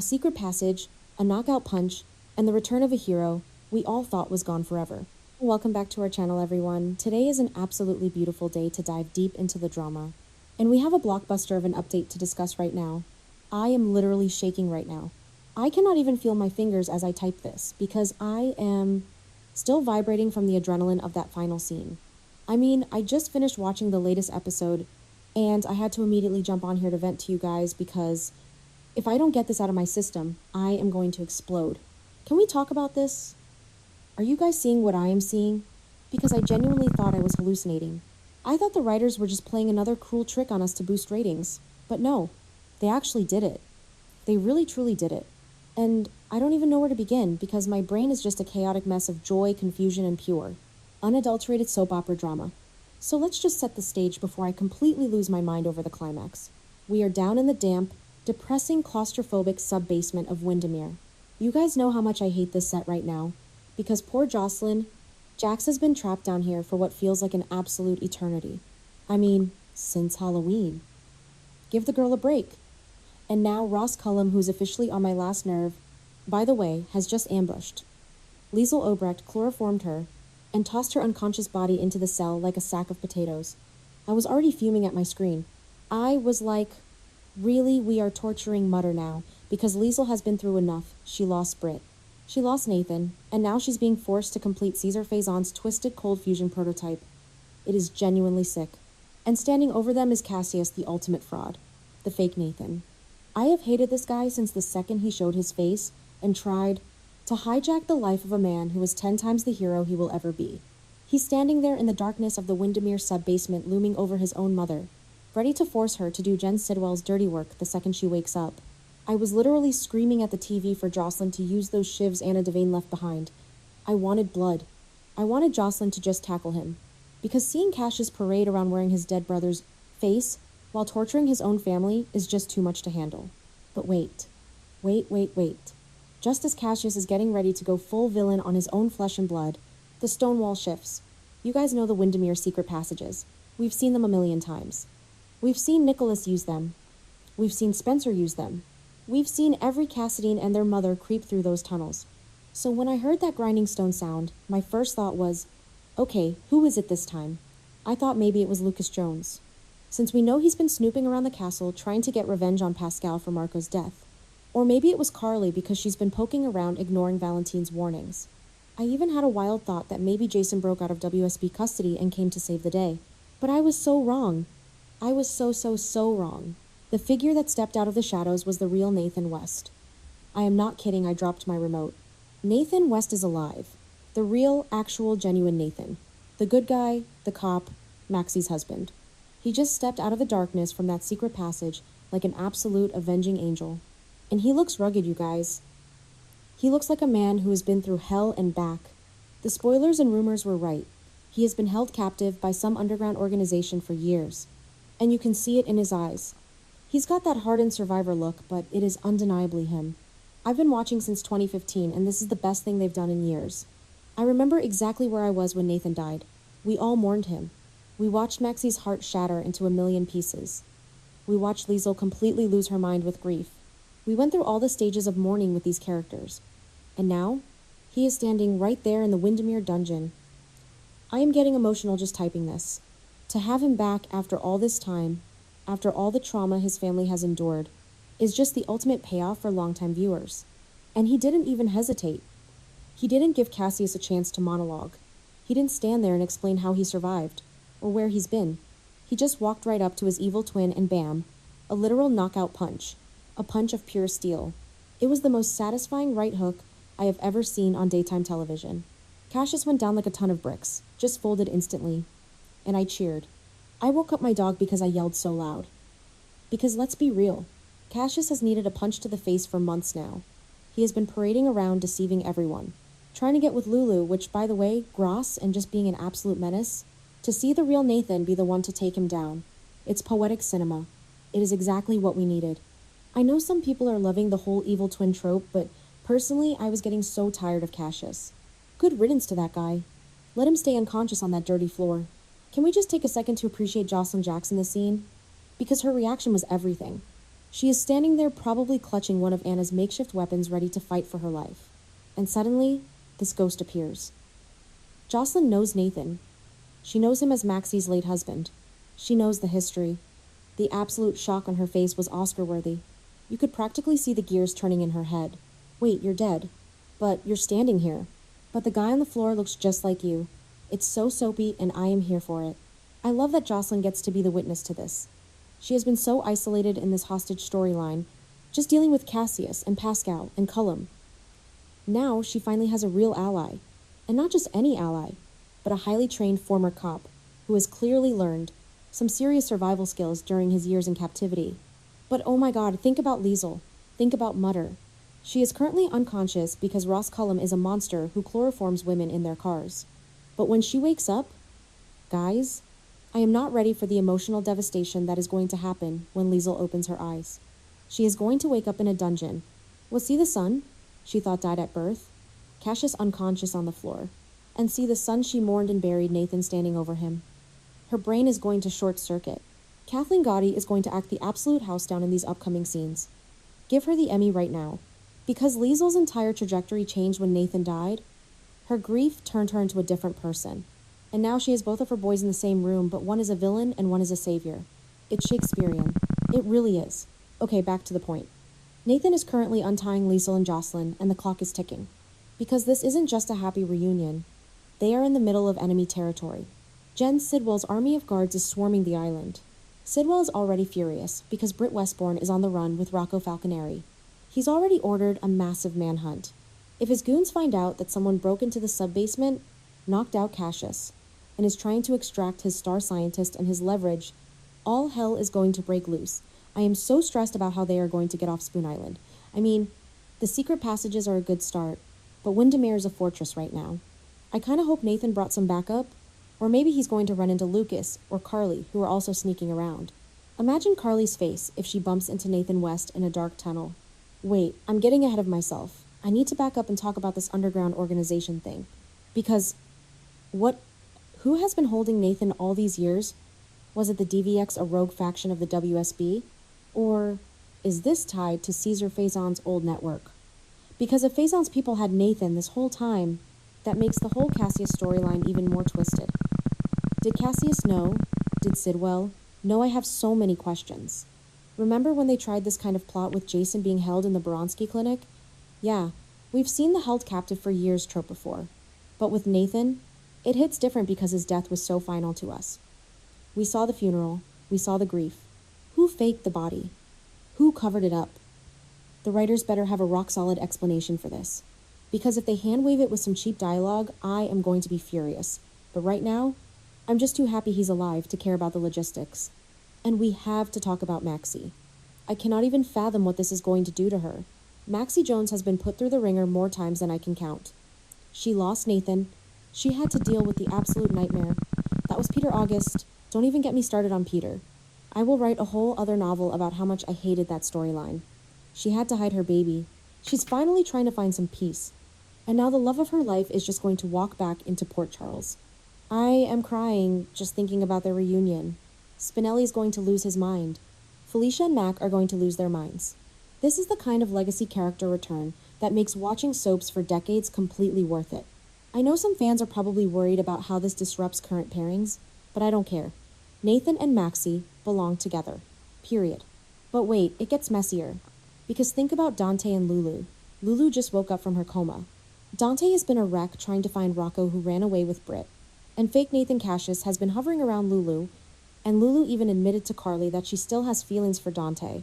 A secret passage, a knockout punch, and the return of a hero we all thought was gone forever. Welcome back to our channel, everyone. Today is an absolutely beautiful day to dive deep into the drama. And we have a blockbuster of an update to discuss right now. I am literally shaking right now. I cannot even feel my fingers as I type this because I am still vibrating from the adrenaline of that final scene. I mean, I just finished watching the latest episode and I had to immediately jump on here to vent to you guys because if I don't get this out of my system, I am going to explode. Can we talk about this? Are you guys seeing what I am seeing? Because I genuinely thought I was hallucinating. I thought the writers were just playing another cruel trick on us to boost ratings. But no, they actually did it. They really truly did it. And I don't even know where to begin because my brain is just a chaotic mess of joy, confusion, and pure, unadulterated soap opera drama. So let's just set the stage before I completely lose my mind over the climax. We are down in the damp, depressing, claustrophobic sub-basement of Windermere. You guys know how much I hate this set right now, because poor Jocelyn, Jax has been trapped down here for what feels like an absolute eternity. I mean, since Halloween. Give the girl a break. And now Ross Cullum, who's officially on my last nerve, by the way, has just ambushed. Liesl Obrecht chloroformed her and tossed her unconscious body into the cell like a sack of potatoes. I was already fuming at my screen. I was like, really, we are torturing Mutter now, because Liesl has been through enough. She lost Britt. She lost Nathan, and now she's being forced to complete Caesar Faison's twisted cold fusion prototype. It is genuinely sick. And standing over them is Cassius, the ultimate fraud. The fake Nathan. I have hated this guy since the second he showed his face and tried to hijack the life of a man who is 10 times the hero he will ever be. He's standing there in the darkness of the Windermere sub-basement looming over his own mother, ready to force her to do Jen Sidwell's dirty work the second she wakes up. I was literally screaming at the TV for Jocelyn to use those shivs Anna Devane left behind. I wanted blood. I wanted Jocelyn to just tackle him. Because seeing Cassius parade around wearing his dead brother's face while torturing his own family is just too much to handle. But wait. Just as Cassius is getting ready to go full villain on his own flesh and blood, the stone wall shifts. You guys know the Windermere secret passages. We've seen them a million times. We've seen Nicholas use them. We've seen Spencer use them. We've seen every Cassadine and their mother creep through those tunnels. So when I heard that grinding stone sound, my first thought was, okay, who is it this time? I thought maybe it was Lucas Jones, since we know he's been snooping around the castle trying to get revenge on Pascal for Marco's death. Or maybe it was Carly because she's been poking around ignoring Valentine's warnings. I even had a wild thought that maybe Jason broke out of WSB custody and came to save the day. But I was so wrong. I was so wrong. The figure that stepped out of the shadows was the real Nathan West. I am not kidding, I dropped my remote. Nathan West is alive. The real, actual, genuine Nathan. The good guy, the cop, Maxie's husband. He just stepped out of the darkness from that secret passage like an absolute avenging angel. And he looks rugged, you guys. He looks like a man who has been through hell and back. The spoilers and rumors were right. He has been held captive by some underground organization for years. And you can see it in his eyes. He's got that hardened survivor look, but it is undeniably him. I've been watching since 2015, and this is the best thing they've done in years. I remember exactly where I was when Nathan died. We all mourned him. We watched Maxie's heart shatter into a million pieces. We watched Liesl completely lose her mind with grief. We went through all the stages of mourning with these characters. And now, he is standing right there in the Windermere dungeon. I am getting emotional just typing this. To have him back after all this time, after all the trauma his family has endured, is just the ultimate payoff for longtime viewers. And he didn't even hesitate. He didn't give Cassius a chance to monologue. He didn't stand there and explain how he survived, or where he's been. He just walked right up to his evil twin and bam, a literal knockout punch. A punch of pure steel. It was the most satisfying right hook I have ever seen on daytime television. Cassius went down like a ton of bricks, just folded instantly. And I cheered. I woke up my dog because I yelled so loud. Because let's be real, Cassius has needed a punch to the face for months now. He has been parading around deceiving everyone, trying to get with Lulu, which, by the way, gross and just being an absolute menace. To see the real Nathan be the one to take him down. It's poetic cinema. It is exactly what we needed. I know some people are loving the whole evil twin trope, but personally, I was getting so tired of Cassius. Good riddance to that guy. Let him stay unconscious on that dirty floor. Can we just take a second to appreciate Jocelyn Jackson this scene? Because her reaction was everything. She is standing there probably clutching one of Anna's makeshift weapons ready to fight for her life. And suddenly, this ghost appears. Jocelyn knows Nathan. She knows him as Maxie's late husband. She knows the history. The absolute shock on her face was Oscar-worthy. You could practically see the gears turning in her head. Wait, you're dead. But you're standing here. But the guy on the floor looks just like you. It's so soapy, and I am here for it. I love that Jocelyn gets to be the witness to this. She has been so isolated in this hostage storyline, just dealing with Cassius and Pascal and Cullum. Now she finally has a real ally. And not just any ally, but a highly trained former cop who has clearly learned some serious survival skills during his years in captivity. But oh my god, think about Liesl. Think about Mutter. She is currently unconscious because Ross Cullum is a monster who chloroforms women in their cars. But when she wakes up, guys, I am not ready for the emotional devastation that is going to happen when Liesl opens her eyes. She is going to wake up in a dungeon. Was he the son she thought died at birth? Cassius unconscious on the floor. And see the son she mourned and buried, Nathan standing over him. Her brain is going to short circuit. Kathleen Gotti is going to act the absolute house down in these upcoming scenes. Give her the Emmy right now. Because Liesl's entire trajectory changed when Nathan died, her grief turned her into a different person. And now she has both of her boys in the same room, but one is a villain and one is a savior. It's Shakespearean. It really is. Okay, back to the point. Nathan is currently untying Liesl and Jocelyn, and the clock is ticking. Because this isn't just a happy reunion. They are in the middle of enemy territory. Jen Sidwell's army of guards is swarming the island. Sidwell is already furious because Britt Westbourne is on the run with Rocco Falconeri. He's already ordered a massive manhunt. If his goons find out that someone broke into the sub-basement, knocked out Cassius, and is trying to extract his star scientist and his leverage, all hell is going to break loose. I am so stressed about how they are going to get off Spoon Island. I mean, the secret passages are a good start, but Windermere is a fortress right now. I kind of hope Nathan brought some backup, or maybe he's going to run into Lucas or Carly, who are also sneaking around. Imagine Carly's face if she bumps into Nathan West in a dark tunnel. Wait, I'm getting ahead of myself. I need to back up and talk about this underground organization thing. Because, who has been holding Nathan all these years? Was it the DVX, a rogue faction of the WSB? Or is this tied to Caesar Faison's old network? Because if Faison's people had Nathan this whole time, that makes the whole Cassius storyline even more twisted. Did Cassius know? Did Sidwell? No, I have so many questions. Remember when they tried this kind of plot with Jason being held in the Boronsky clinic? Yeah, we've seen the held captive for years trope before. But with Nathan, it hits different because his death was so final to us. We saw the funeral. We saw the grief. Who faked the body? Who covered it up? The writers better have a rock-solid explanation for this. Because if they hand-wave it with some cheap dialogue, I am going to be furious. But right now, I'm just too happy he's alive to care about the logistics. And we have to talk about Maxie. I cannot even fathom what this is going to do to her. Maxie Jones has been put through the ringer more times than I can count. She lost Nathan. She had to deal with the absolute nightmare. That was Peter August. Don't even get me started on Peter. I will write a whole other novel about how much I hated that storyline. She had to hide her baby. She's finally trying to find some peace. And now the love of her life is just going to walk back into Port Charles. I am crying just thinking about their reunion. Spinelli is going to lose his mind. Felicia and Mac are going to lose their minds. This is the kind of legacy character return that makes watching soaps for decades completely worth it. I know some fans are probably worried about how this disrupts current pairings, but I don't care. Nathan and Maxie belong together. Period. But wait, it gets messier. Because think about Dante and Lulu. Lulu just woke up from her coma. Dante has been a wreck trying to find Rocco, who ran away with Britt. And fake Nathan Cassius has been hovering around Lulu, and Lulu even admitted to Carly that she still has feelings for Dante.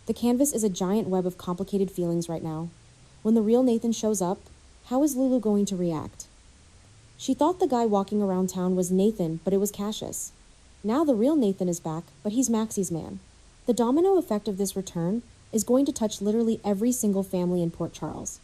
The canvas is a giant web of complicated feelings right now. When the real Nathan shows up, how is Lulu going to react? She thought the guy walking around town was Nathan, but it was Cassius. Now the real Nathan is back, but he's Maxie's man. The domino effect of this return is going to touch literally every single family in Port Charles.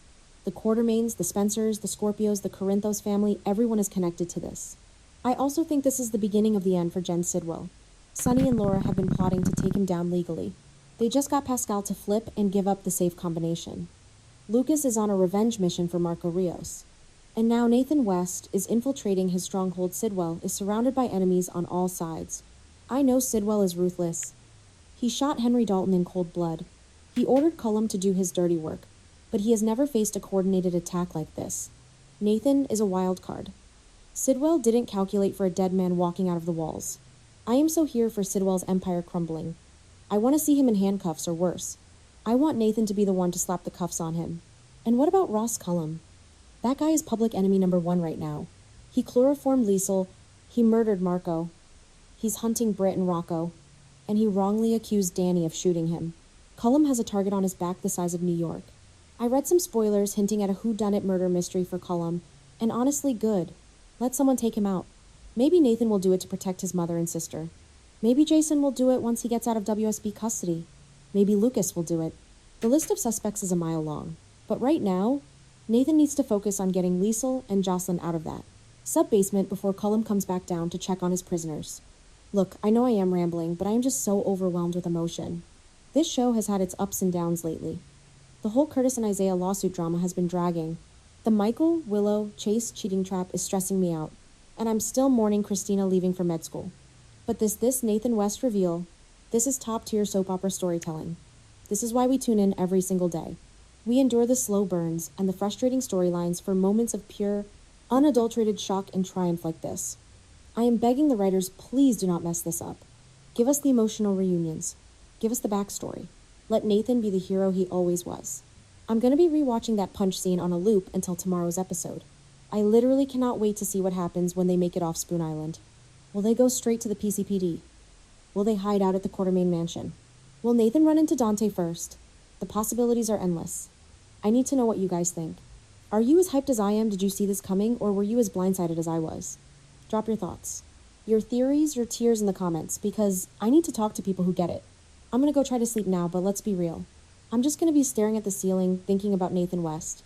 The Quartermains, the Spencers, the Scorpios, the Corinthos family, everyone is connected to this. I also think this is the beginning of the end for Jen Sidwell. Sonny and Laura have been plotting to take him down legally. They just got Pascal to flip and give up the safe combination. Lucas is on a revenge mission for Marco Rios. And now Nathan West is infiltrating his stronghold. Sidwell is surrounded by enemies on all sides. I know Sidwell is ruthless. He shot Henry Dalton in cold blood. He ordered Cullum to do his dirty work, but he has never faced a coordinated attack like this. Nathan is a wild card. Sidwell didn't calculate for a dead man walking out of the walls. I am so here for Sidwell's empire crumbling. I want to see him in handcuffs or worse. I want Nathan to be the one to slap the cuffs on him. And what about Ross Cullum? That guy is public enemy number 1 right now. He chloroformed Liesl, he murdered Marco. He's hunting Britt and Rocco, and he wrongly accused Danny of shooting him. Cullum has a target on his back the size of New York. I read some spoilers hinting at a whodunit murder mystery for Cullum, and honestly good. Let someone take him out. Maybe Nathan will do it to protect his mother and sister. Maybe Jason will do it once he gets out of WSB custody. Maybe Lucas will do it. The list of suspects is a mile long. But right now, Nathan needs to focus on getting Liesl and Jocelyn out of that sub-basement before Cullum comes back down to check on his prisoners. Look, I know I am rambling, but I am just so overwhelmed with emotion. This show has had its ups and downs lately. The whole Curtis and Isaiah lawsuit drama has been dragging. The Michael, Willow, Chase cheating trap is stressing me out, and I'm still mourning Christina leaving for med school. But this Nathan West reveal, this is top-tier soap opera storytelling. This is why we tune in every single day. We endure the slow burns and the frustrating storylines for moments of pure, unadulterated shock and triumph like this. I am begging the writers, please do not mess this up. Give us the emotional reunions. Give us the backstory. Let Nathan be the hero he always was. I'm going to be rewatching that punch scene on a loop until tomorrow's episode. I literally cannot wait to see what happens when they make it off Spoon Island. Will they go straight to the PCPD? Will they hide out at the Quartermain Mansion? Will Nathan run into Dante first? The possibilities are endless. I need to know what you guys think. Are you as hyped as I am? Did you see this coming, or were you as blindsided as I was? Drop your thoughts. Your theories, your tears in the comments, because I need to talk to people who get it. I'm gonna go try to sleep now, but let's be real. I'm just gonna be staring at the ceiling, thinking about Nathan West.